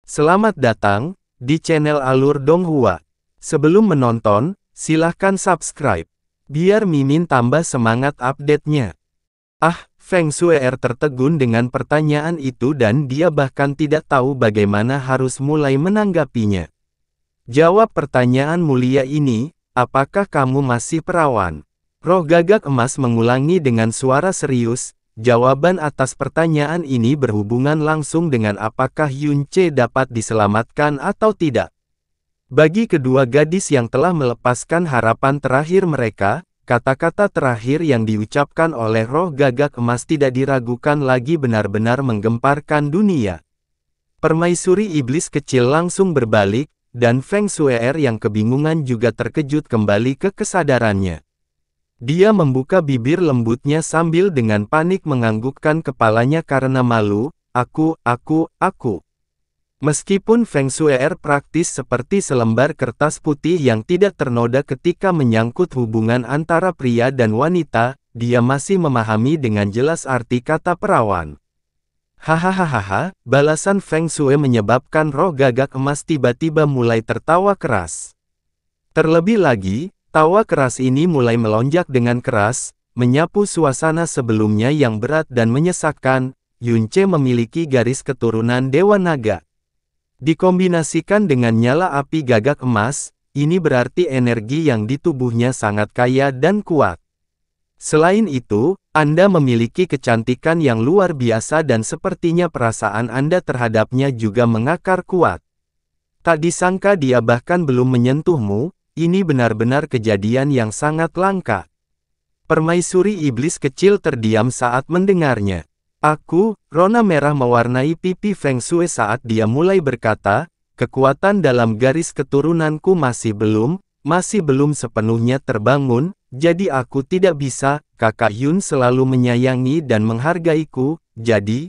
Selamat datang di channel Alur Donghua. Sebelum menonton, silahkan subscribe, biar Mimin tambah semangat update-nya. Feng Shue'er tertegun dengan pertanyaan itu dan dia bahkan tidak tahu bagaimana harus mulai menanggapinya. Jawab pertanyaan mulia ini, apakah kamu masih perawan? Roh Gagak Emas mengulangi dengan suara serius. Jawaban atas pertanyaan ini berhubungan langsung dengan apakah Yunce dapat diselamatkan atau tidak. Bagi kedua gadis yang telah melepaskan harapan terakhir mereka, kata-kata terakhir yang diucapkan oleh Roh Gagak Emas tidak diragukan lagi benar-benar menggemparkan dunia. Permaisuri iblis kecil langsung berbalik, dan Feng Shue'er yang kebingungan juga terkejut kembali ke kesadarannya. Dia membuka bibir lembutnya sambil dengan panik menganggukkan kepalanya karena malu, aku. Meskipun Feng Shue'er praktis seperti selembar kertas putih yang tidak ternoda ketika menyangkut hubungan antara pria dan wanita, dia masih memahami dengan jelas arti kata perawan. Hahaha, balasan Feng Shui menyebabkan Roh Gagak Emas tiba-tiba mulai tertawa keras. Terlebih lagi, tawa keras ini mulai melonjak dengan keras, menyapu suasana sebelumnya yang berat dan menyesakkan. Yunce memiliki garis keturunan Dewa Naga. Dikombinasikan dengan nyala api gagak emas, ini berarti energi yang di tubuhnya sangat kaya dan kuat. Selain itu, Anda memiliki kecantikan yang luar biasa dan sepertinya perasaan Anda terhadapnya juga mengakar kuat. Tak disangka dia bahkan belum menyentuhmu. Ini benar-benar kejadian yang sangat langka. Permaisuri iblis kecil terdiam saat mendengarnya. Rona merah mewarnai pipi Feng Shui saat dia mulai berkata, kekuatan dalam garis keturunanku masih belum sepenuhnya terbangun, jadi aku tidak bisa. Kakak Yun selalu menyayangi dan menghargaiku, jadi.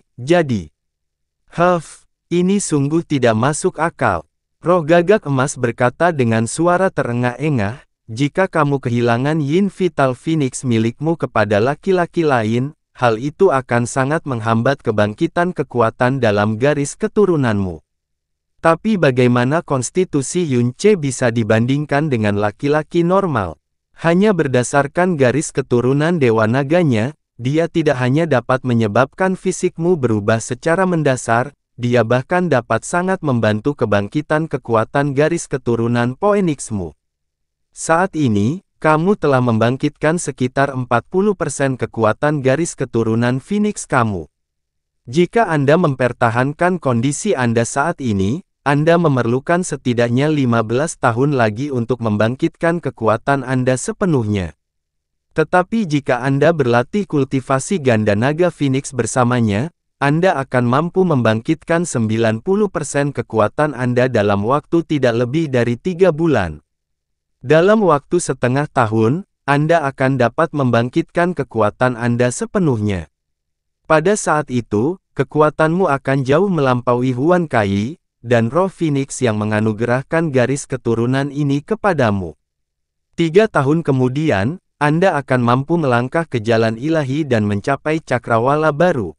Ini sungguh tidak masuk akal. Roh Gagak Emas berkata dengan suara terengah-engah, jika kamu kehilangan Yin Vital Phoenix milikmu kepada laki-laki lain, hal itu akan sangat menghambat kebangkitan kekuatan dalam garis keturunanmu. Tapi bagaimana konstitusi Yunce bisa dibandingkan dengan laki-laki normal? Hanya berdasarkan garis keturunan Dewa Naganya, dia tidak hanya dapat menyebabkan fisikmu berubah secara mendasar, dia bahkan dapat sangat membantu kebangkitan kekuatan garis keturunan Phoenixmu. Saat ini, kamu telah membangkitkan sekitar 40% kekuatan garis keturunan Phoenix kamu. Jika Anda mempertahankan kondisi Anda saat ini, Anda memerlukan setidaknya 15 tahun lagi untuk membangkitkan kekuatan Anda sepenuhnya. Tetapi jika Anda berlatih kultivasi ganda naga Phoenix bersamanya, Anda akan mampu membangkitkan 90% kekuatan Anda dalam waktu tidak lebih dari 3 bulan. Dalam waktu setengah tahun, Anda akan dapat membangkitkan kekuatan Anda sepenuhnya. Pada saat itu, kekuatanmu akan jauh melampaui Huan Kai, dan roh Phoenix yang menganugerahkan garis keturunan ini kepadamu. 3 tahun kemudian, Anda akan mampu melangkah ke jalan ilahi dan mencapai cakrawala baru.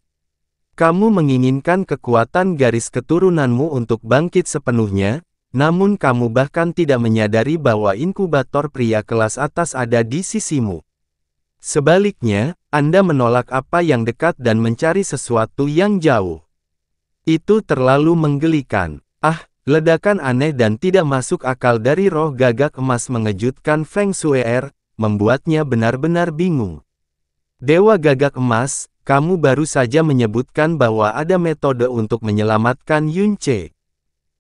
Kamu menginginkan kekuatan garis keturunanmu untuk bangkit sepenuhnya, namun kamu bahkan tidak menyadari bahwa inkubator pria kelas atas ada di sisimu. Sebaliknya, Anda menolak apa yang dekat dan mencari sesuatu yang jauh. Itu terlalu menggelikan. Ledakan aneh dan tidak masuk akal dari Roh Gagak Emas mengejutkan Feng Shue'er, membuatnya benar-benar bingung. Dewa Gagak Emas, kamu baru saja menyebutkan bahwa ada metode untuk menyelamatkan Yunce.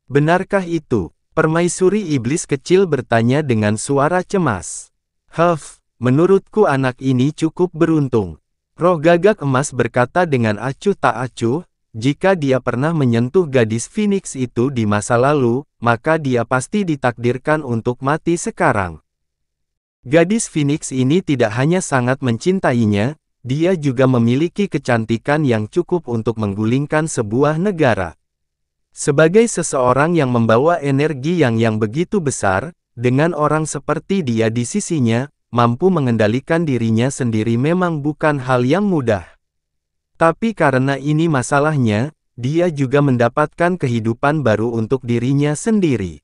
Benarkah itu? Permaisuri iblis kecil bertanya dengan suara cemas. Menurutku anak ini cukup beruntung. Roh Gagak Emas berkata dengan acuh tak acuh, jika dia pernah menyentuh gadis Phoenix itu di masa lalu, maka dia pasti ditakdirkan untuk mati sekarang. Gadis Phoenix ini tidak hanya sangat mencintainya, dia juga memiliki kecantikan yang cukup untuk menggulingkan sebuah negara. Sebagai seseorang yang membawa energi yang begitu besar, dengan orang seperti dia di sisinya, mampu mengendalikan dirinya sendiri memang bukan hal yang mudah. Tapi karena ini masalahnya, dia juga mendapatkan kehidupan baru untuk dirinya sendiri.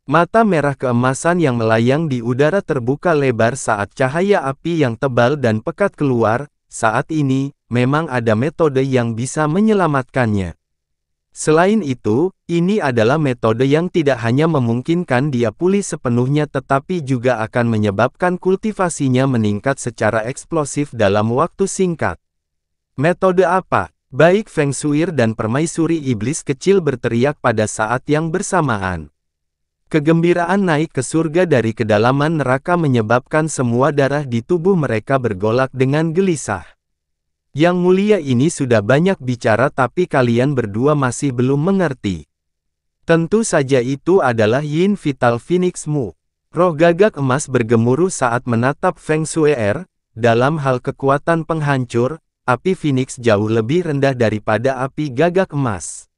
Mata merah keemasan yang melayang di udara terbuka lebar saat cahaya api yang tebal dan pekat keluar. Saat ini, memang ada metode yang bisa menyelamatkannya. Selain itu, ini adalah metode yang tidak hanya memungkinkan dia pulih sepenuhnya tetapi juga akan menyebabkan kultivasinya meningkat secara eksplosif dalam waktu singkat. Metode apa? Baik Feng Shuir dan permaisuri iblis kecil berteriak pada saat yang bersamaan. Kegembiraan naik ke surga dari kedalaman neraka menyebabkan semua darah di tubuh mereka bergolak dengan gelisah. Yang mulia ini sudah banyak bicara tapi kalian berdua masih belum mengerti. Tentu saja itu adalah Yin Vital Phoenix Mu. Roh gagak emas bergemuruh saat menatap Feng Shuir. Dalam hal kekuatan penghancur, api Phoenix jauh lebih rendah daripada api gagak emas.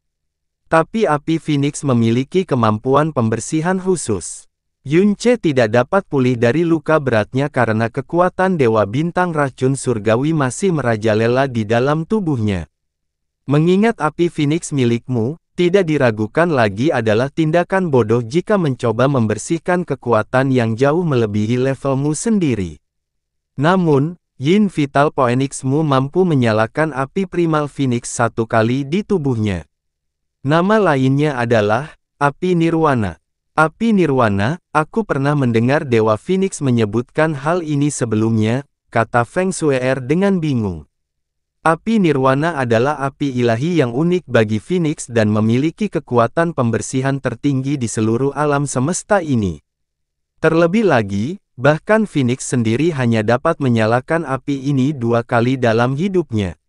Tapi api Phoenix memiliki kemampuan pembersihan khusus. Yunce tidak dapat pulih dari luka beratnya karena kekuatan Dewa Bintang Racun Surgawi masih merajalela di dalam tubuhnya. Mengingat api Phoenix milikmu, tidak diragukan lagi adalah tindakan bodoh jika mencoba membersihkan kekuatan yang jauh melebihi levelmu sendiri. Namun, Yin Vital Phoenix-mu mampu menyalakan api primal Phoenix satu kali di tubuhnya. Nama lainnya adalah api Nirwana. Api Nirwana, aku pernah mendengar Dewa Phoenix menyebutkan hal ini sebelumnya, kata Feng Shuir dengan bingung. Api Nirwana adalah api ilahi yang unik bagi Phoenix dan memiliki kekuatan pembersihan tertinggi di seluruh alam semesta ini. Terlebih lagi, bahkan Phoenix sendiri hanya dapat menyalakan api ini 2 kali dalam hidupnya.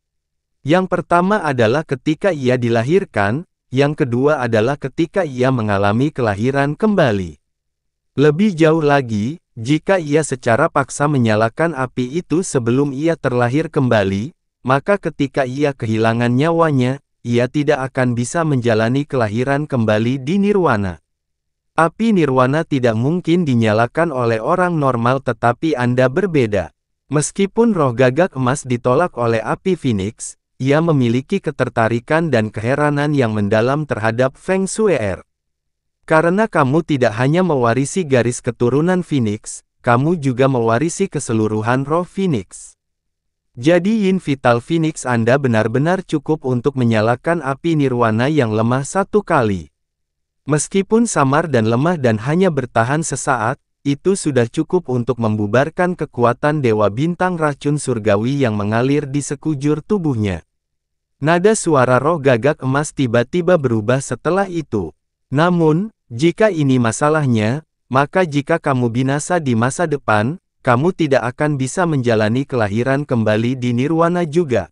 Yang pertama adalah ketika ia dilahirkan, yang kedua adalah ketika ia mengalami kelahiran kembali. Lebih jauh lagi, jika ia secara paksa menyalakan api itu sebelum ia terlahir kembali, maka ketika ia kehilangan nyawanya, ia tidak akan bisa menjalani kelahiran kembali di Nirwana. Api Nirwana tidak mungkin dinyalakan oleh orang normal tetapi Anda berbeda. Meskipun roh gagak emas ditolak oleh api Phoenix, ia memiliki ketertarikan dan keheranan yang mendalam terhadap Feng Shuir. Karena kamu tidak hanya mewarisi garis keturunan Phoenix, kamu juga mewarisi keseluruhan roh Phoenix. Jadi Yin Vital Phoenix Anda benar-benar cukup untuk menyalakan api Nirwana yang lemah 1 kali. Meskipun samar dan lemah dan hanya bertahan sesaat, itu sudah cukup untuk membubarkan kekuatan Dewa Bintang Racun Surgawi yang mengalir di sekujur tubuhnya. Nada suara roh gagak emas tiba-tiba berubah setelah itu. Namun, jika ini masalahnya, maka jika kamu binasa di masa depan, kamu tidak akan bisa menjalani kelahiran kembali di Nirwana juga.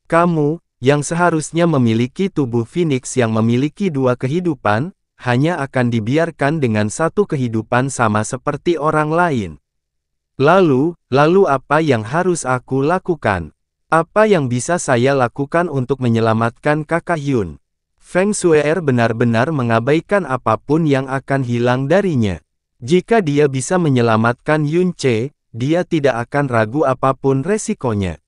Kamu, yang seharusnya memiliki tubuh Phoenix yang memiliki 2 kehidupan, hanya akan dibiarkan dengan 1 kehidupan sama seperti orang lain. Lalu apa yang harus aku lakukan? Apa yang bisa saya lakukan untuk menyelamatkan kakak Yun? Feng Shuir benar-benar mengabaikan apapun yang akan hilang darinya. Jika dia bisa menyelamatkan Yunce, dia tidak akan ragu apapun resikonya.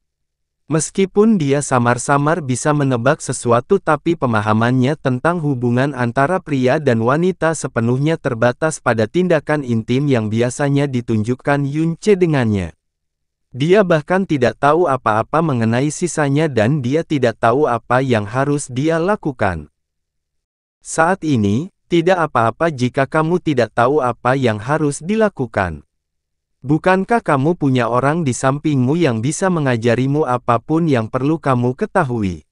Meskipun dia samar-samar bisa menebak sesuatu tapi pemahamannya tentang hubungan antara pria dan wanita sepenuhnya terbatas pada tindakan intim yang biasanya ditunjukkan Yunce dengannya. Dia bahkan tidak tahu apa-apa mengenai sisanya dan dia tidak tahu apa yang harus dia lakukan. Saat ini, tidak apa-apa jika kamu tidak tahu apa yang harus dilakukan. Bukankah kamu punya orang di sampingmu yang bisa mengajarimu apapun yang perlu kamu ketahui?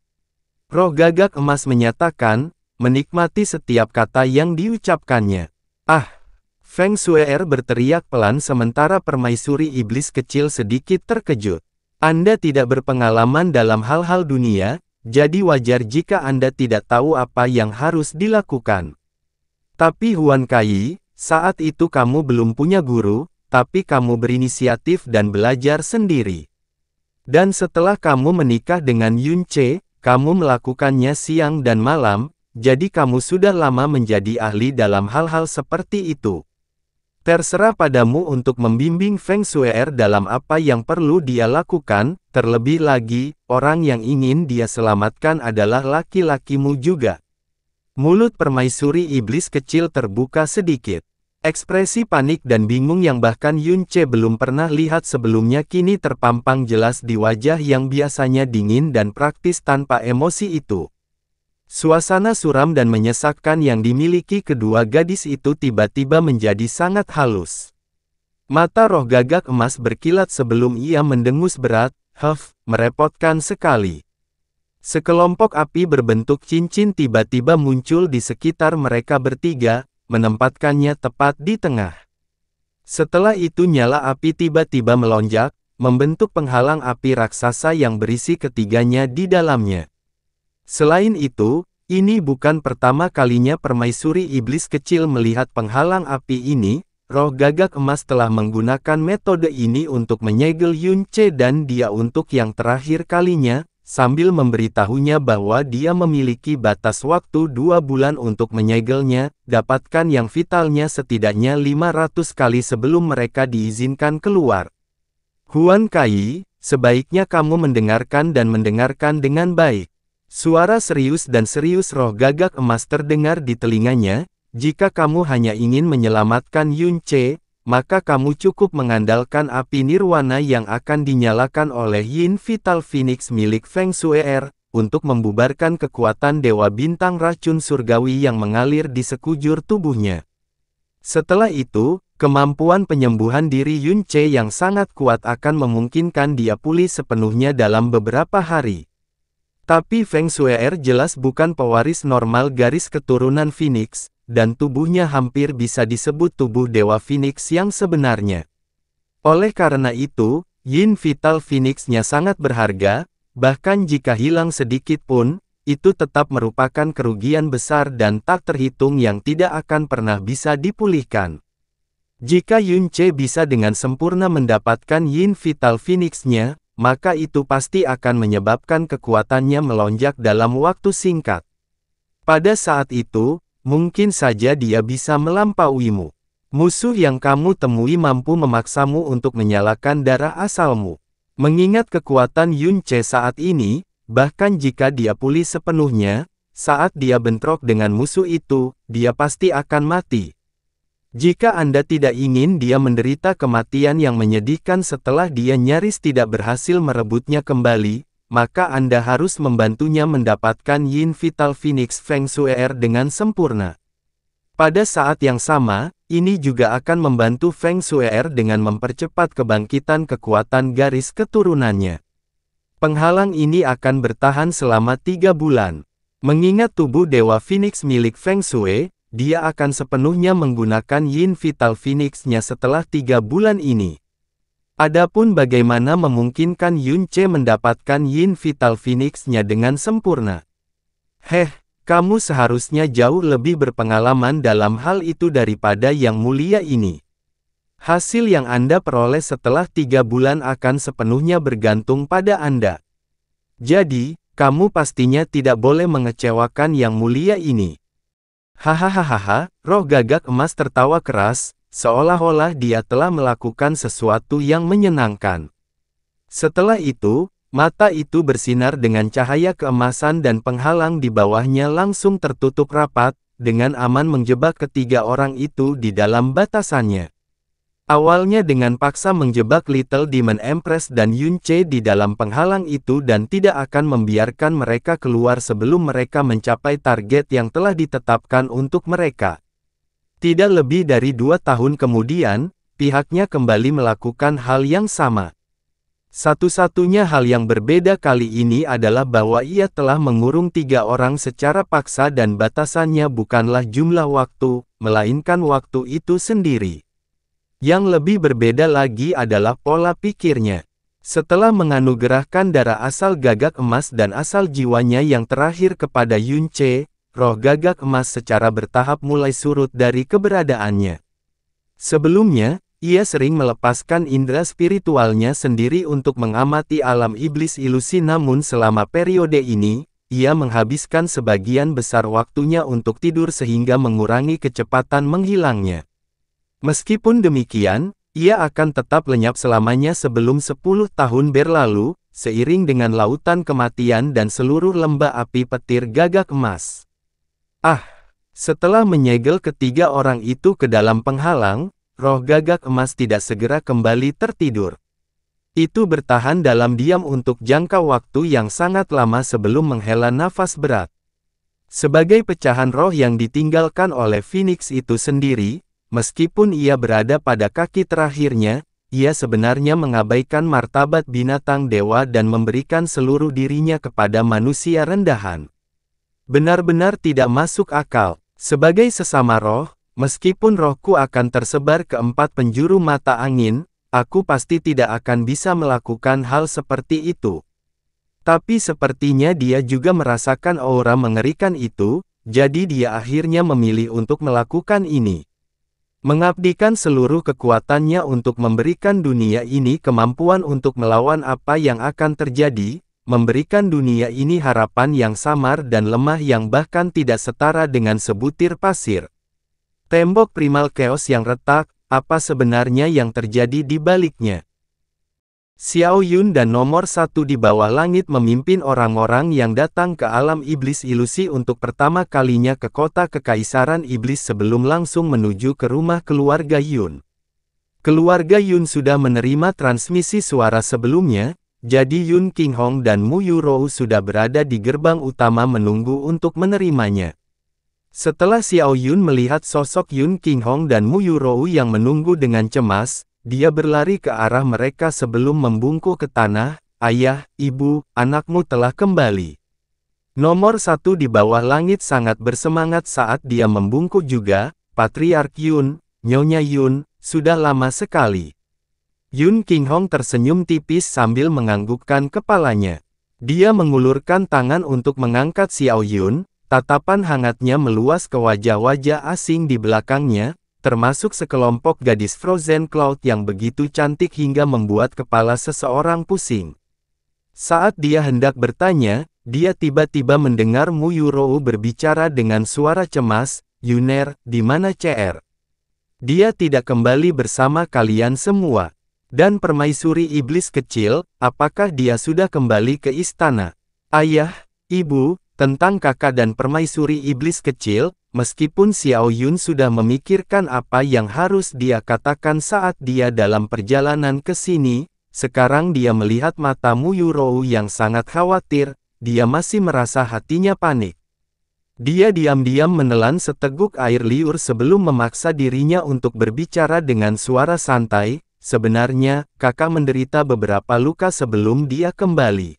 Roh gagak emas menyatakan, menikmati setiap kata yang diucapkannya. Ah! Feng Shuir berteriak pelan sementara permaisuri iblis kecil sedikit terkejut. Anda tidak berpengalaman dalam hal-hal dunia, jadi wajar jika Anda tidak tahu apa yang harus dilakukan. Tapi Huan Kai, saat itu kamu belum punya guru, tapi kamu berinisiatif dan belajar sendiri. Dan setelah kamu menikah dengan Yunce, kamu melakukannya siang dan malam, jadi kamu sudah lama menjadi ahli dalam hal-hal seperti itu. Terserah padamu untuk membimbing Feng Shue'er dalam apa yang perlu dia lakukan, terlebih lagi, orang yang ingin dia selamatkan adalah laki-lakimu juga. Mulut permaisuri iblis kecil terbuka sedikit. Ekspresi panik dan bingung yang bahkan Yun Ce belum pernah lihat sebelumnya kini terpampang jelas di wajah yang biasanya dingin dan praktis tanpa emosi itu. Suasana suram dan menyesakkan yang dimiliki kedua gadis itu tiba-tiba menjadi sangat halus. Mata roh gagak emas berkilat sebelum ia mendengus berat, merepotkan sekali. Sekelompok api berbentuk cincin tiba-tiba muncul di sekitar mereka bertiga, menempatkannya tepat di tengah. Setelah itu nyala api tiba-tiba melonjak, membentuk penghalang api raksasa yang berisi ketiganya di dalamnya. Selain itu, ini bukan pertama kalinya permaisuri iblis kecil melihat penghalang api ini, roh gagak emas telah menggunakan metode ini untuk menyegel Yun Ce dan dia untuk yang terakhir kalinya, sambil memberitahunya bahwa dia memiliki batas waktu 2 bulan untuk menyegelnya, dapatkan yang vitalnya setidaknya 500 kali sebelum mereka diizinkan keluar. Huan Kai, sebaiknya kamu mendengarkan dan mendengarkan dengan baik. Suara serius dan serius roh gagak emas terdengar di telinganya, jika kamu hanya ingin menyelamatkan Yun Ce, maka kamu cukup mengandalkan api nirwana yang akan dinyalakan oleh Yin Vital Phoenix milik Feng Shue'er, untuk membubarkan kekuatan Dewa Bintang Racun Surgawi yang mengalir di sekujur tubuhnya. Setelah itu, kemampuan penyembuhan diri Yun Ce yang sangat kuat akan memungkinkan dia pulih sepenuhnya dalam beberapa hari. Tapi Feng Shue'er jelas bukan pewaris normal garis keturunan Phoenix, dan tubuhnya hampir bisa disebut tubuh Dewa Phoenix yang sebenarnya. Oleh karena itu, Yin Vital Phoenix-nya sangat berharga, bahkan jika hilang sedikit pun, itu tetap merupakan kerugian besar dan tak terhitung yang tidak akan pernah bisa dipulihkan. Jika Yun Ce bisa dengan sempurna mendapatkan Yin Vital Phoenix-nya, maka itu pasti akan menyebabkan kekuatannya melonjak dalam waktu singkat. Pada saat itu, mungkin saja dia bisa melampauimu. Musuh yang kamu temui mampu memaksamu untuk menyalakan darah asalmu. Mengingat kekuatan Yun Ce saat ini, bahkan jika dia pulih sepenuhnya, saat dia bentrok dengan musuh itu, dia pasti akan mati. Jika Anda tidak ingin dia menderita kematian yang menyedihkan setelah dia nyaris tidak berhasil merebutnya kembali, maka Anda harus membantunya mendapatkan Yin Vital Phoenix Feng Shue'er dengan sempurna. Pada saat yang sama, ini juga akan membantu Feng Shue'er dengan mempercepat kebangkitan kekuatan garis keturunannya. Penghalang ini akan bertahan selama 3 bulan. Mengingat tubuh Dewa Phoenix milik Feng Shui, dia akan sepenuhnya menggunakan Yin Vital Phoenix-nya setelah 3 bulan ini. Adapun bagaimana memungkinkan Yun Ce mendapatkan Yin Vital Phoenix-nya dengan sempurna? Kamu seharusnya jauh lebih berpengalaman dalam hal itu daripada yang mulia ini. Hasil yang Anda peroleh setelah 3 bulan akan sepenuhnya bergantung pada Anda. Jadi, kamu pastinya tidak boleh mengecewakan yang mulia ini. Hahaha, roh gagak emas tertawa keras, seolah-olah dia telah melakukan sesuatu yang menyenangkan. Setelah itu, mata itu bersinar dengan cahaya keemasan dan penghalang di bawahnya langsung tertutup rapat, dengan aman menjebak ketiga orang itu di dalam batasannya. Awalnya dengan paksa menjebak Little Demon Empress dan Yun Ce di dalam penghalang itu dan tidak akan membiarkan mereka keluar sebelum mereka mencapai target yang telah ditetapkan untuk mereka. Tidak lebih dari 2 tahun kemudian, pihaknya kembali melakukan hal yang sama. Satu-satunya hal yang berbeda kali ini adalah bahwa ia telah mengurung 3 orang secara paksa dan batasannya bukanlah jumlah waktu, melainkan waktu itu sendiri. Yang lebih berbeda lagi adalah pola pikirnya. Setelah menganugerahkan darah asal gagak emas dan asal jiwanya yang terakhir kepada Yun Ce, roh gagak emas secara bertahap mulai surut dari keberadaannya. Sebelumnya, ia sering melepaskan indera spiritualnya sendiri untuk mengamati alam iblis ilusi, namun selama periode ini, ia menghabiskan sebagian besar waktunya untuk tidur sehingga mengurangi kecepatan menghilangnya. Meskipun demikian, ia akan tetap lenyap selamanya sebelum 10 tahun berlalu, seiring dengan lautan kematian dan seluruh lembah api petir gagak emas. Ah! Setelah menyegel ketiga orang itu ke dalam penghalang, roh gagak emas tidak segera kembali tertidur. Itu bertahan dalam diam untuk jangka waktu yang sangat lama sebelum menghela nafas berat. Sebagai pecahan roh yang ditinggalkan oleh Phoenix itu sendiri, meskipun ia berada pada kaki terakhirnya, ia sebenarnya mengabaikan martabat binatang dewa dan memberikan seluruh dirinya kepada manusia rendahan. Benar-benar tidak masuk akal. Sebagai sesama roh, meskipun rohku akan tersebar ke 4 penjuru mata angin, aku pasti tidak akan bisa melakukan hal seperti itu. Tapi sepertinya dia juga merasakan aura mengerikan itu, jadi dia akhirnya memilih untuk melakukan ini. Mengabdikan seluruh kekuatannya untuk memberikan dunia ini kemampuan untuk melawan apa yang akan terjadi, memberikan dunia ini harapan yang samar dan lemah yang bahkan tidak setara dengan sebutir pasir. Tembok primal chaos yang retak, apa sebenarnya yang terjadi di baliknya? Xiao Yun dan nomor 1 di bawah langit memimpin orang-orang yang datang ke alam iblis ilusi untuk pertama kalinya ke kota kekaisaran iblis sebelum langsung menuju ke rumah keluarga Yun. Keluarga Yun sudah menerima transmisi suara sebelumnya, jadi Yun Qinghong dan Mu Yurou sudah berada di gerbang utama menunggu untuk menerimanya. Setelah Xiao Yun melihat sosok Yun Qinghong dan Mu Yurou yang menunggu dengan cemas, dia berlari ke arah mereka sebelum membungkuk ke tanah. "Ayah, ibu, anakmu telah kembali." Nomor 1 di bawah langit sangat bersemangat saat dia membungkuk juga. "Patriark Yun, Nyonya Yun, sudah lama sekali." Yun Qinghong tersenyum tipis sambil menganggukkan kepalanya. Dia mengulurkan tangan untuk mengangkat Xiao Yun, tatapan hangatnya meluas ke wajah-wajah asing di belakangnya, termasuk sekelompok gadis Frozen Cloud yang begitu cantik hingga membuat kepala seseorang pusing. Saat dia hendak bertanya, dia tiba-tiba mendengar Mu Yurou berbicara dengan suara cemas, "Yuner, di mana CR? Dia tidak kembali bersama kalian semua. Dan permaisuri iblis kecil, apakah dia sudah kembali ke istana?" "Ayah, ibu," tentang kakak dan permaisuri iblis kecil, meskipun Xiao Yun sudah memikirkan apa yang harus dia katakan saat dia dalam perjalanan ke sini, sekarang dia melihat mata Mu Yurou yang sangat khawatir, dia masih merasa hatinya panik. Dia diam-diam menelan seteguk air liur sebelum memaksa dirinya untuk berbicara dengan suara santai. "Sebenarnya, kakak menderita beberapa luka sebelum dia kembali.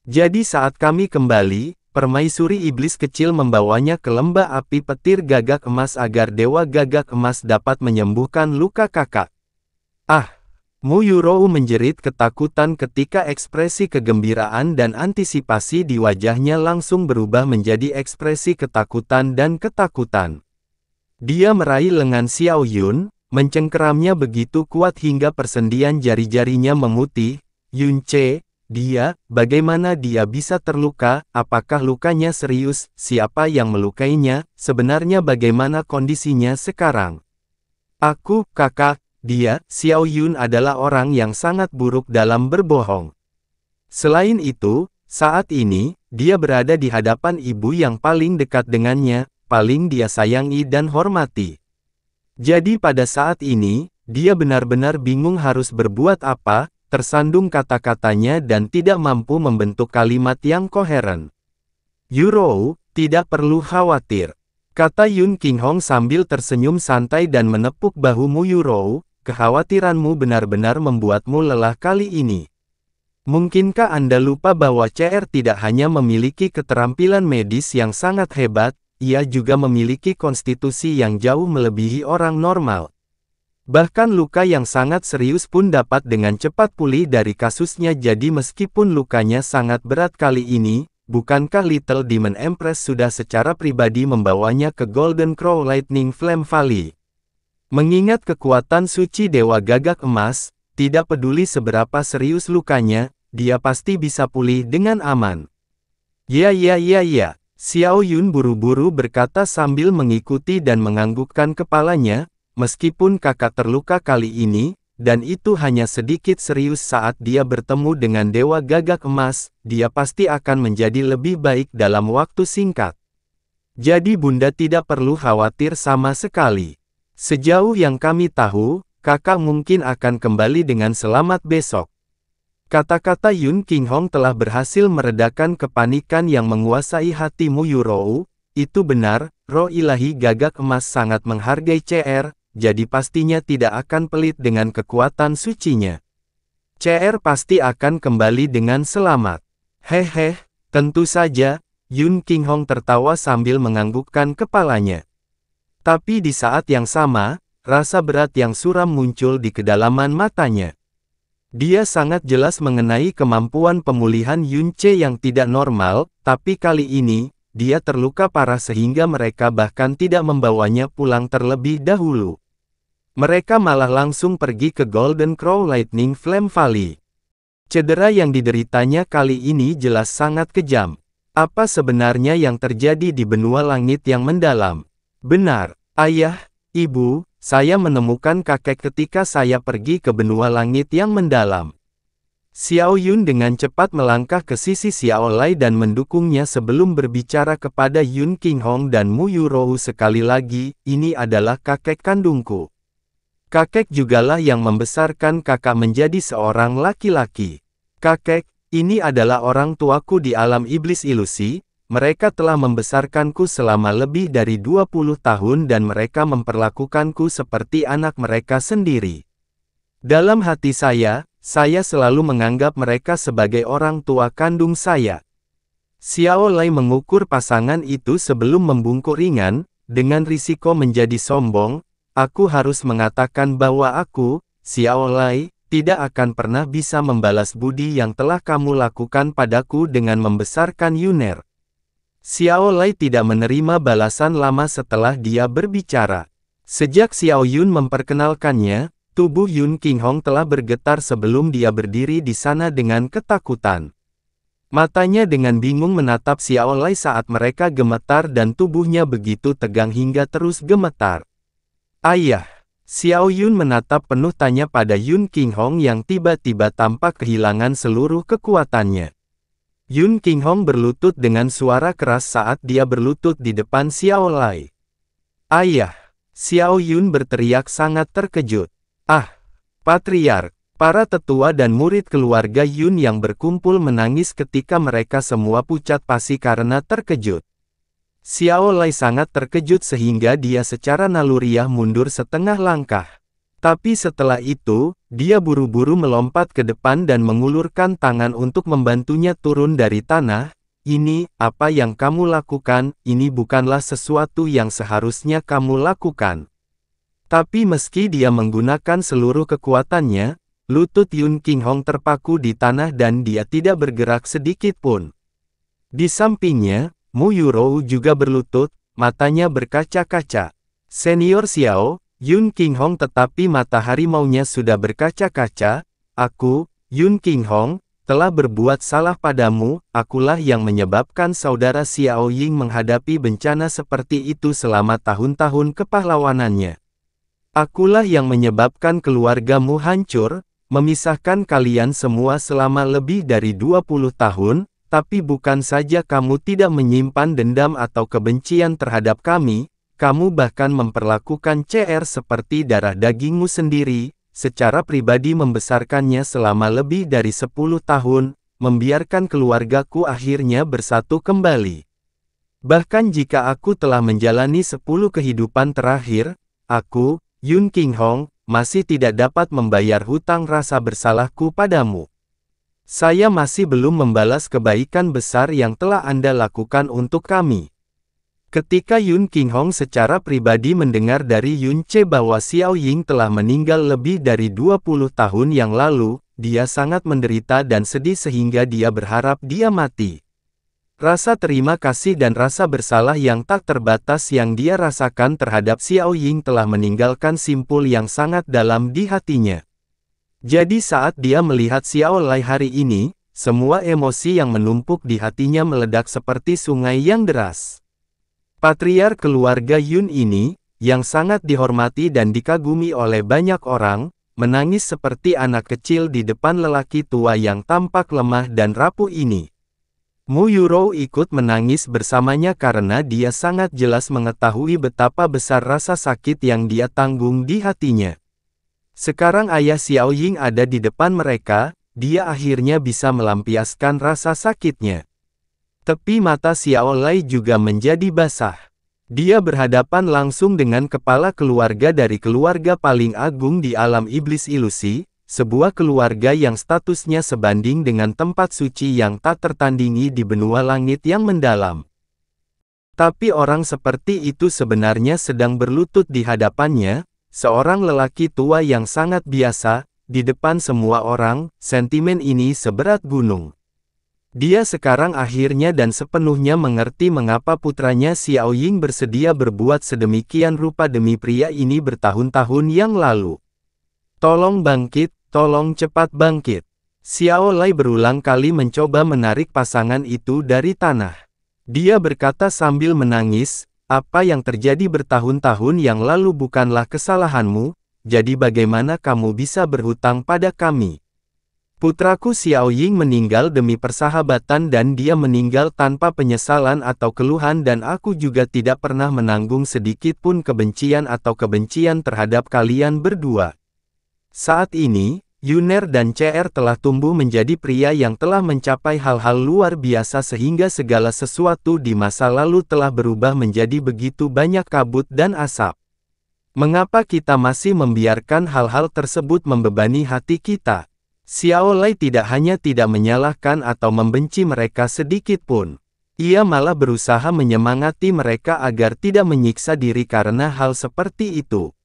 Jadi saat kami kembali, permaisuri iblis kecil membawanya ke lembah api petir gagak emas agar dewa gagak emas dapat menyembuhkan luka kakak." "Ah!" Mu Yurou menjerit ketakutan ketika ekspresi kegembiraan dan antisipasi di wajahnya langsung berubah menjadi ekspresi ketakutan dan ketakutan. Dia meraih lengan Xiao Yun, mencengkeramnya begitu kuat hingga persendian jari-jarinya memutih. "Yun-ce, bagaimana dia bisa terluka? Apakah lukanya serius? Siapa yang melukainya? Sebenarnya bagaimana kondisinya sekarang?" "Aku, kakak, Xiao Yun adalah orang yang sangat buruk dalam berbohong. Selain itu, saat ini, dia berada di hadapan ibu yang paling dekat dengannya, paling dia sayangi dan hormati. Jadi pada saat ini, dia benar-benar bingung harus berbuat apa, tersandung kata-katanya dan tidak mampu membentuk kalimat yang koheren." "Yurou, tidak perlu khawatir," kata Yun Qinghong sambil tersenyum santai dan menepuk bahu Mu Yurou, "kekhawatiranmu benar-benar membuatmu lelah kali ini. Mungkinkah Anda lupa bahwa CR tidak hanya memiliki keterampilan medis yang sangat hebat, ia juga memiliki konstitusi yang jauh melebihi orang normal. Bahkan luka yang sangat serius pun dapat dengan cepat pulih dari kasusnya. Jadi meskipun lukanya sangat berat kali ini, bukankah Little Demon Empress sudah secara pribadi membawanya ke Golden Crow Lightning Flame Valley? Mengingat kekuatan suci Dewa Gagak Emas, tidak peduli seberapa serius lukanya, dia pasti bisa pulih dengan aman." Ya, Xiao Yun buru-buru berkata sambil mengikuti dan menganggukkan kepalanya. meskipun kakak terluka kali ini, dan itu hanya sedikit serius saat dia bertemu dengan Dewa Gagak Emas, dia pasti akan menjadi lebih baik dalam waktu singkat. Jadi Bunda tidak perlu khawatir sama sekali. Sejauh yang kami tahu, kakak mungkin akan kembali dengan selamat besok. Kata-kata Yun Qinghong telah berhasil meredakan kepanikan yang menguasai hati Mu Yurou. Itu benar, roh ilahi Gagak Emas sangat menghargai CR, jadi pastinya tidak akan pelit dengan kekuatan sucinya. CR pasti akan kembali dengan selamat. Hehe, tentu saja, Yun Qinghong tertawa sambil menganggukkan kepalanya. Tapi di saat yang sama, rasa berat yang suram muncul di kedalaman matanya. Dia sangat jelas mengenai kemampuan pemulihan Yun Ce yang tidak normal, tapi kali ini, dia terluka parah sehingga mereka bahkan tidak membawanya pulang terlebih dahulu. Mereka malah langsung pergi ke Golden Crow Lightning Flame Valley. Cedera yang dideritanya kali ini jelas sangat kejam. Apa sebenarnya yang terjadi di benua langit yang mendalam? Benar, Ayah, Ibu, saya menemukan kakek ketika saya pergi ke benua langit yang mendalam. Xiao Yun dengan cepat melangkah ke sisi Xiao Lai dan mendukungnya sebelum berbicara kepada Yun Qinghong dan Mu Yurou sekali lagi, ini adalah kakek kandungku. Kakek jugalah yang membesarkan kakak menjadi seorang laki-laki. Kakek, ini adalah orang tuaku di alam iblis ilusi, mereka telah membesarkanku selama lebih dari 20 tahun dan mereka memperlakukanku seperti anak mereka sendiri. Dalam hati saya selalu menganggap mereka sebagai orang tua kandung saya. Xiao Lai mengukur pasangan itu sebelum membungkuk ringan, dengan risiko menjadi sombong. Aku harus mengatakan bahwa aku, Xiao Lai, tidak akan pernah bisa membalas budi yang telah kamu lakukan padaku dengan membesarkan Yuner. Xiao Lai tidak menerima balasan lama setelah dia berbicara. Sejak Xiao Yun memperkenalkannya, tubuh Yun Qinghong telah bergetar sebelum dia berdiri di sana dengan ketakutan. Matanya dengan bingung menatap Xiao Lai saat mereka gemetar dan tubuhnya begitu tegang hingga terus gemetar. Ayah, Xiao Yun menatap penuh tanya pada Yun Qinghong yang tiba-tiba tampak kehilangan seluruh kekuatannya. Yun Qinghong berlutut dengan suara keras saat dia berlutut di depan Xiao Lai. Ayah, Xiao Yun berteriak sangat terkejut. Ah, Patriark, para tetua dan murid keluarga Yun yang berkumpul menangis ketika mereka semua pucat pasi karena terkejut. Xiao Lai sangat terkejut sehingga dia secara naluriah mundur setengah langkah. Tapi setelah itu, dia buru-buru melompat ke depan dan mengulurkan tangan untuk membantunya turun dari tanah. Ini, apa yang kamu lakukan, ini bukanlah sesuatu yang seharusnya kamu lakukan. Tapi meski dia menggunakan seluruh kekuatannya, lutut Yun Qinghong terpaku di tanah dan dia tidak bergerak sedikit pun. Di sampingnya, Mu Yurou juga berlutut, matanya berkaca-kaca. Senior Xiao, Yun Qinghong tetapi mata harimaunya sudah berkaca-kaca. Aku, Yun Qinghong, telah berbuat salah padamu, akulah yang menyebabkan saudara Xiao Ying menghadapi bencana seperti itu selama tahun-tahun kepahlawanannya. Akulah yang menyebabkan keluargamu hancur, memisahkan kalian semua selama lebih dari 20 tahun, tapi bukan saja kamu tidak menyimpan dendam atau kebencian terhadap kami, kamu bahkan memperlakukan CR seperti darah dagingmu sendiri, secara pribadi membesarkannya selama lebih dari 10 tahun, membiarkan keluargaku akhirnya bersatu kembali. Bahkan jika aku telah menjalani 10 kehidupan terakhir, aku, Yun Qinghong, masih tidak dapat membayar hutang rasa bersalahku padamu. Saya masih belum membalas kebaikan besar yang telah Anda lakukan untuk kami. Ketika Yun Qinghong secara pribadi mendengar dari Yun Ce bahwa Xiao Ying telah meninggal lebih dari 20 tahun yang lalu, dia sangat menderita dan sedih sehingga dia berharap dia mati. Rasa terima kasih dan rasa bersalah yang tak terbatas yang dia rasakan terhadap Xiao Ying telah meninggalkan simpul yang sangat dalam di hatinya. Jadi saat dia melihat Xiao Lai hari ini, semua emosi yang menumpuk di hatinya meledak seperti sungai yang deras. Patriark keluarga Yun ini, yang sangat dihormati dan dikagumi oleh banyak orang, menangis seperti anak kecil di depan lelaki tua yang tampak lemah dan rapuh ini. Mu Yurou ikut menangis bersamanya karena dia sangat jelas mengetahui betapa besar rasa sakit yang dia tanggung di hatinya. Sekarang ayah Xiao Ying ada di depan mereka, dia akhirnya bisa melampiaskan rasa sakitnya. Tepi mata Xiao Lai juga menjadi basah. Dia berhadapan langsung dengan kepala keluarga dari keluarga paling agung di alam iblis ilusi, sebuah keluarga yang statusnya sebanding dengan tempat suci yang tak tertandingi di benua langit yang mendalam. Tapi orang seperti itu sebenarnya sedang berlutut di hadapannya, seorang lelaki tua yang sangat biasa, di depan semua orang, sentimen ini seberat gunung. Dia sekarang akhirnya dan sepenuhnya mengerti mengapa putranya Xiao Ying bersedia berbuat sedemikian rupa demi pria ini bertahun-tahun yang lalu. Tolong bangkit, tolong cepat bangkit. Xiao Lai berulang kali mencoba menarik pasangan itu dari tanah. Dia berkata sambil menangis, apa yang terjadi bertahun-tahun yang lalu bukanlah kesalahanmu, jadi bagaimana kamu bisa berhutang pada kami? Putraku Xiao Ying meninggal demi persahabatan dan dia meninggal tanpa penyesalan atau keluhan dan aku juga tidak pernah menanggung sedikit pun kebencian atau kebencian terhadap kalian berdua. Saat ini, Yuner dan CR telah tumbuh menjadi pria yang telah mencapai hal-hal luar biasa sehingga segala sesuatu di masa lalu telah berubah menjadi begitu banyak kabut dan asap. Mengapa kita masih membiarkan hal-hal tersebut membebani hati kita? Xiao Lai tidak hanya tidak menyalahkan atau membenci mereka sedikit pun. Ia malah berusaha menyemangati mereka agar tidak menyiksa diri karena hal seperti itu.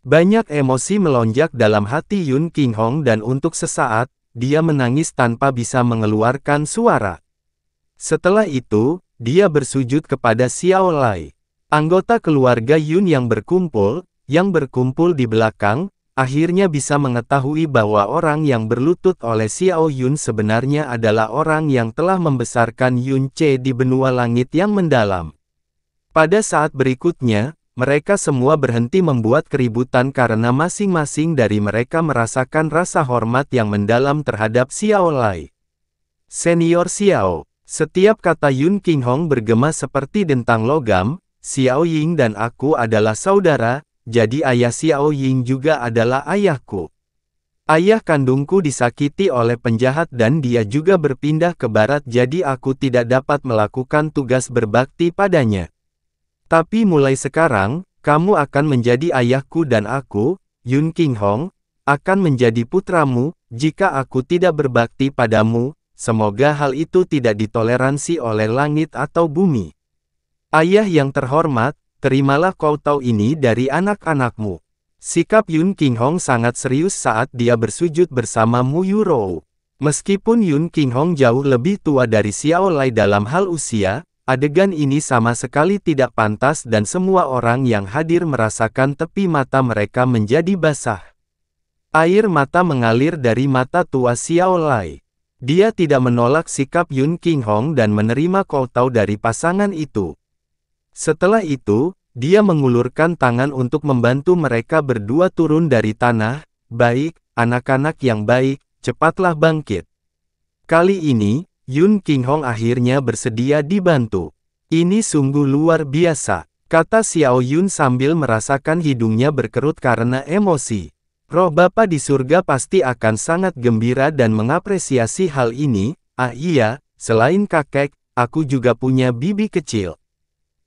Banyak emosi melonjak dalam hati Yun Qinghong dan untuk sesaat, dia menangis tanpa bisa mengeluarkan suara. Setelah itu, dia bersujud kepada Xiao Lai. Anggota keluarga Yun yang berkumpul di belakang, akhirnya bisa mengetahui bahwa orang yang berlutut oleh Xiao Yun sebenarnya adalah orang yang telah membesarkan Yun Ce di benua langit yang mendalam. Pada saat berikutnya, mereka semua berhenti membuat keributan karena masing-masing dari mereka merasakan rasa hormat yang mendalam terhadap Xiao Lai. Senior Xiao, setiap kata Yun Qinghong bergema seperti dentang logam, Xiao Ying dan aku adalah saudara, jadi ayah Xiao Ying juga adalah ayahku. Ayah kandungku disakiti oleh penjahat dan dia juga berpindah ke barat jadi aku tidak dapat melakukan tugas berbakti padanya. Tapi mulai sekarang, kamu akan menjadi ayahku dan aku, Yun Qinghong, akan menjadi putramu, jika aku tidak berbakti padamu, semoga hal itu tidak ditoleransi oleh langit atau bumi. Ayah yang terhormat, terimalah kowtow ini dari anak-anakmu. Sikap Yun Qinghong sangat serius saat dia bersujud bersama Mu Yurou. Meskipun Yun Qinghong jauh lebih tua dari Xiao Lai dalam hal usia, adegan ini sama sekali tidak pantas dan semua orang yang hadir merasakan tepi mata mereka menjadi basah. Air mata mengalir dari mata tua Xiao Lai. Dia tidak menolak sikap Yun Qinghong dan menerima kowtow dari pasangan itu. Setelah itu, dia mengulurkan tangan untuk membantu mereka berdua turun dari tanah. Baik, anak-anak yang baik, cepatlah bangkit. Kali ini, Yun Qinghong akhirnya bersedia dibantu. Ini sungguh luar biasa, kata Xiao Yun sambil merasakan hidungnya berkerut karena emosi. Roh Bapa di surga pasti akan sangat gembira dan mengapresiasi hal ini. Ah iya, selain kakek, aku juga punya bibi kecil.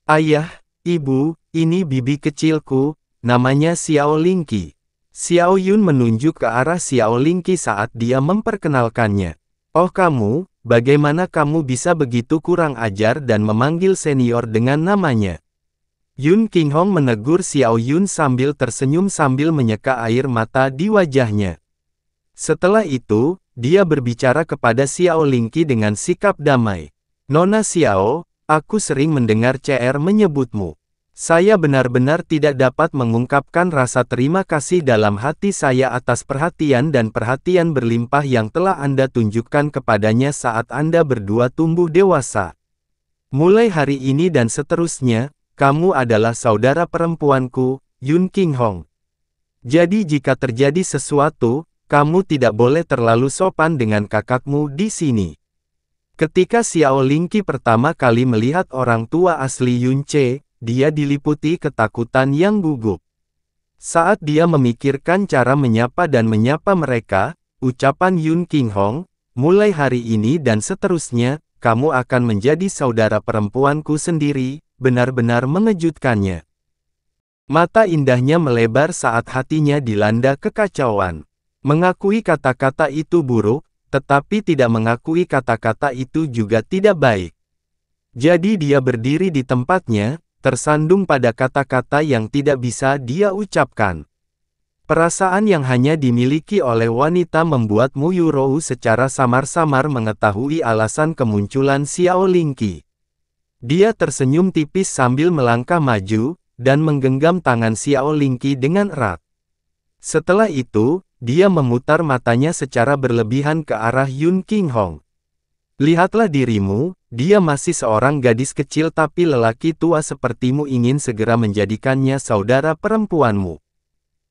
Ayah, ibu, ini bibi kecilku, namanya Xiao Lingqi. Xiao Yun menunjuk ke arah Xiao Lingqi saat dia memperkenalkannya. Oh kamu, bagaimana kamu bisa begitu kurang ajar dan memanggil senior dengan namanya? Yun Qinghong menegur Xiao Yun sambil tersenyum sambil menyeka air mata di wajahnya. Setelah itu, dia berbicara kepada Xiao Lingqi dengan sikap damai. Nona Xiao, aku sering mendengar CR menyebutmu. Saya benar-benar tidak dapat mengungkapkan rasa terima kasih dalam hati saya atas perhatian dan perhatian berlimpah yang telah Anda tunjukkan kepadanya saat Anda berdua tumbuh dewasa. Mulai hari ini dan seterusnya, kamu adalah saudara perempuanku, Yun Qinghong. Jadi jika terjadi sesuatu, kamu tidak boleh terlalu sopan dengan kakakmu di sini. Ketika Xiao Lingqi pertama kali melihat orang tua asli Yun Ce, dia diliputi ketakutan yang gugup. Saat dia memikirkan cara menyapa dan menyapa mereka, ucapan Yun Qinghong, mulai hari ini dan seterusnya, kamu akan menjadi saudara perempuanku sendiri, benar-benar mengejutkannya. Mata indahnya melebar saat hatinya dilanda kekacauan. Mengakui kata-kata itu buruk, tetapi tidak mengakui kata-kata itu juga tidak baik. Jadi dia berdiri di tempatnya, tersandung pada kata-kata yang tidak bisa dia ucapkan. Perasaan yang hanya dimiliki oleh wanita membuat Mu Yurou secara samar-samar mengetahui alasan kemunculan Xiao Lingqi. Dia tersenyum tipis sambil melangkah maju, dan menggenggam tangan Xiao Lingqi dengan erat. Setelah itu, dia memutar matanya secara berlebihan ke arah Yun Qinghong. Lihatlah dirimu, dia masih seorang gadis kecil tapi lelaki tua sepertimu ingin segera menjadikannya saudara perempuanmu.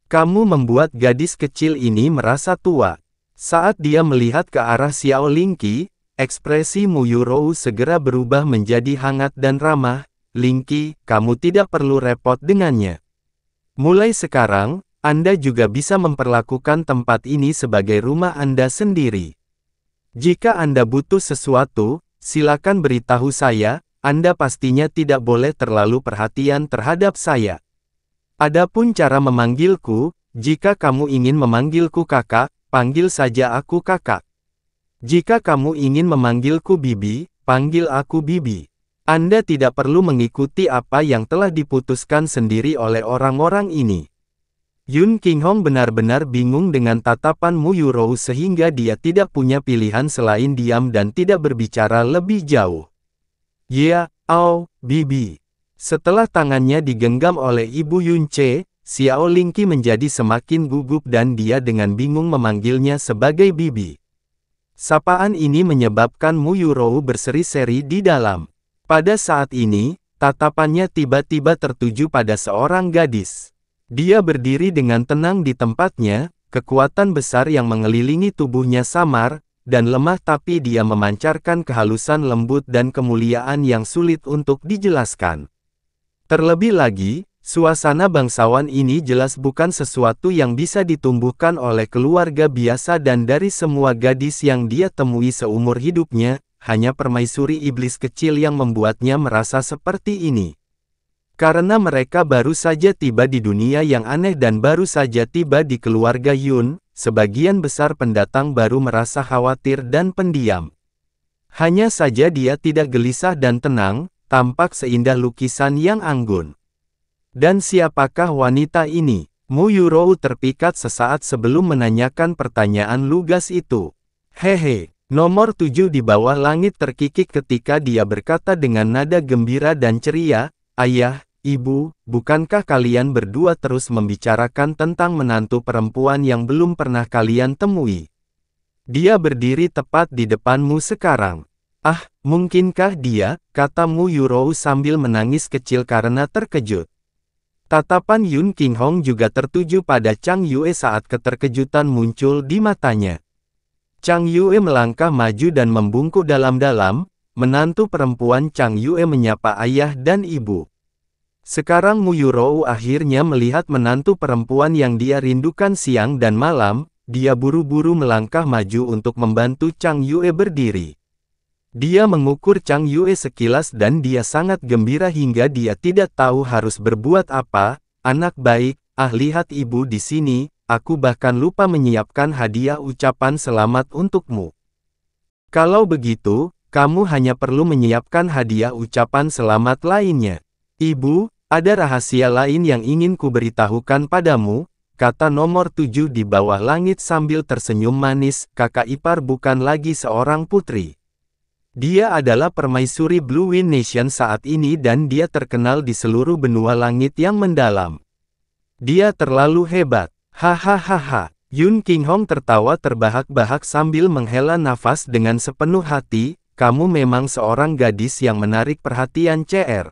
Kamu membuat gadis kecil ini merasa tua. Saat dia melihat ke arah Xiao Lingqi, ekspresi Mu Yurou segera berubah menjadi hangat dan ramah. Lingqi, kamu tidak perlu repot dengannya. Mulai sekarang, Anda juga bisa memperlakukan tempat ini sebagai rumah Anda sendiri. Jika Anda butuh sesuatu, silakan beritahu saya, Anda pastinya tidak boleh terlalu perhatian terhadap saya. Adapun cara memanggilku, jika kamu ingin memanggilku kakak, panggil saja aku kakak. Jika kamu ingin memanggilku bibi, panggil aku bibi. Anda tidak perlu mengikuti apa yang telah diputuskan sendiri oleh orang-orang ini. Yun Qinghong benar-benar bingung dengan tatapan Mu Yurou sehingga dia tidak punya pilihan selain diam dan tidak berbicara lebih jauh. Ya, bibi. Setelah tangannya digenggam oleh Ibu Yun Ce, Xiao Lingqi menjadi semakin gugup dan dia dengan bingung memanggilnya sebagai bibi. Sapaan ini menyebabkan Mu Yurou berseri-seri di dalam. Pada saat ini, tatapannya tiba-tiba tertuju pada seorang gadis. Dia berdiri dengan tenang di tempatnya, kekuatan besar yang mengelilingi tubuhnya samar, dan lemah tapi dia memancarkan kehalusan lembut dan kemuliaan yang sulit untuk dijelaskan. Terlebih lagi, suasana bangsawan ini jelas bukan sesuatu yang bisa ditumbuhkan oleh keluarga biasa dan dari semua gadis yang dia temui seumur hidupnya, hanya permaisuri iblis kecil yang membuatnya merasa seperti ini. Karena mereka baru saja tiba di dunia yang aneh dan baru saja tiba di keluarga Yun, sebagian besar pendatang baru merasa khawatir dan pendiam. Hanya saja dia tidak gelisah dan tenang, tampak seindah lukisan yang anggun. Dan siapakah wanita ini? Mu Yurou terpikat sesaat sebelum menanyakan pertanyaan lugas itu. Hehe, nomor 7 di bawah langit terkikik ketika dia berkata dengan nada gembira dan ceria, Ayah, Ibu, bukankah kalian berdua terus membicarakan tentang menantu perempuan yang belum pernah kalian temui? Dia berdiri tepat di depanmu sekarang. Ah, mungkinkah dia, kata Mu Yurou sambil menangis kecil karena terkejut. Tatapan Yun Qinghong juga tertuju pada Chang Yue saat keterkejutan muncul di matanya. Chang Yue melangkah maju dan membungkuk dalam-dalam, menantu perempuan Chang Yue menyapa ayah dan ibu. Sekarang Mu Yurou akhirnya melihat menantu perempuan yang dia rindukan siang dan malam, dia buru-buru melangkah maju untuk membantu Chang Yue berdiri. Dia mengukur Chang Yue sekilas dan dia sangat gembira hingga dia tidak tahu harus berbuat apa. Anak baik, lihat ibu di sini, aku bahkan lupa menyiapkan hadiah ucapan selamat untukmu. Kalau begitu, kamu hanya perlu menyiapkan hadiah ucapan selamat lainnya. Ibu, ada rahasia lain yang ingin kuberitahukan padamu, kata nomor 7 di bawah langit sambil tersenyum manis, kakak ipar bukan lagi seorang putri. Dia adalah permaisuri Blue Wind Nation saat ini dan dia terkenal di seluruh benua langit yang mendalam. Dia terlalu hebat. Hahaha. Yun Qinghong tertawa terbahak-bahak sambil menghela nafas dengan sepenuh hati, kamu memang seorang gadis yang menarik perhatian CR.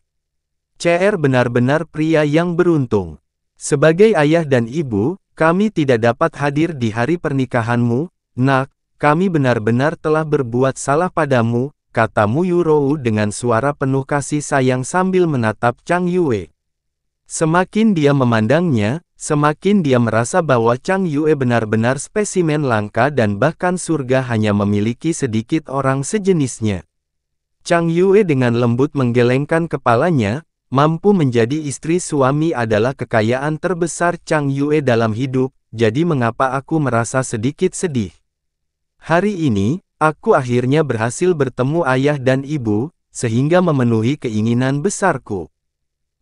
CR benar-benar pria yang beruntung. Sebagai ayah dan ibu, kami tidak dapat hadir di hari pernikahanmu, nak. Kami benar-benar telah berbuat salah padamu, kata Mu Yurou dengan suara penuh kasih sayang sambil menatap Chang Yue. Semakin dia memandangnya, semakin dia merasa bahwa Chang Yue benar-benar spesimen langka dan bahkan surga hanya memiliki sedikit orang sejenisnya. Chang Yue dengan lembut menggelengkan kepalanya, mampu menjadi istri suami adalah kekayaan terbesar Chang Yue dalam hidup, jadi mengapa aku merasa sedikit sedih? Hari ini, aku akhirnya berhasil bertemu ayah dan ibu, sehingga memenuhi keinginan besarku.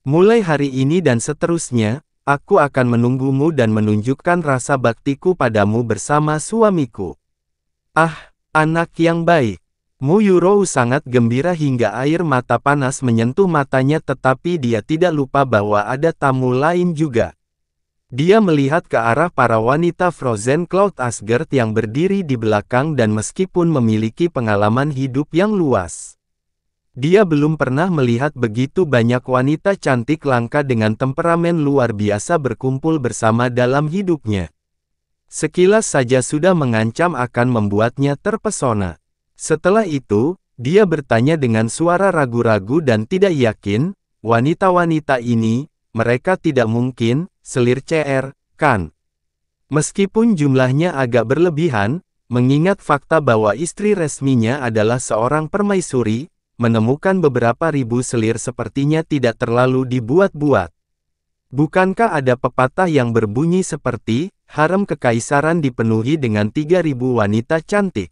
Mulai hari ini dan seterusnya, aku akan menunggumu dan menunjukkan rasa baktiku padamu bersama suamiku. Ah, anak yang baik. Mu Yurou sangat gembira hingga air mata panas menyentuh matanya, tetapi dia tidak lupa bahwa ada tamu lain juga. Dia melihat ke arah para wanita Frozen Cloud Asgard yang berdiri di belakang dan meskipun memiliki pengalaman hidup yang luas, dia belum pernah melihat begitu banyak wanita cantik langka dengan temperamen luar biasa berkumpul bersama dalam hidupnya. Sekilas saja sudah mengancam akan membuatnya terpesona. Setelah itu, dia bertanya dengan suara ragu-ragu dan tidak yakin, wanita-wanita ini, mereka tidak mungkin, selir CR, kan? Meskipun jumlahnya agak berlebihan, mengingat fakta bahwa istri resminya adalah seorang permaisuri, menemukan beberapa ribu selir sepertinya tidak terlalu dibuat-buat. Bukankah ada pepatah yang berbunyi seperti, harem kekaisaran dipenuhi dengan 3.000 wanita cantik?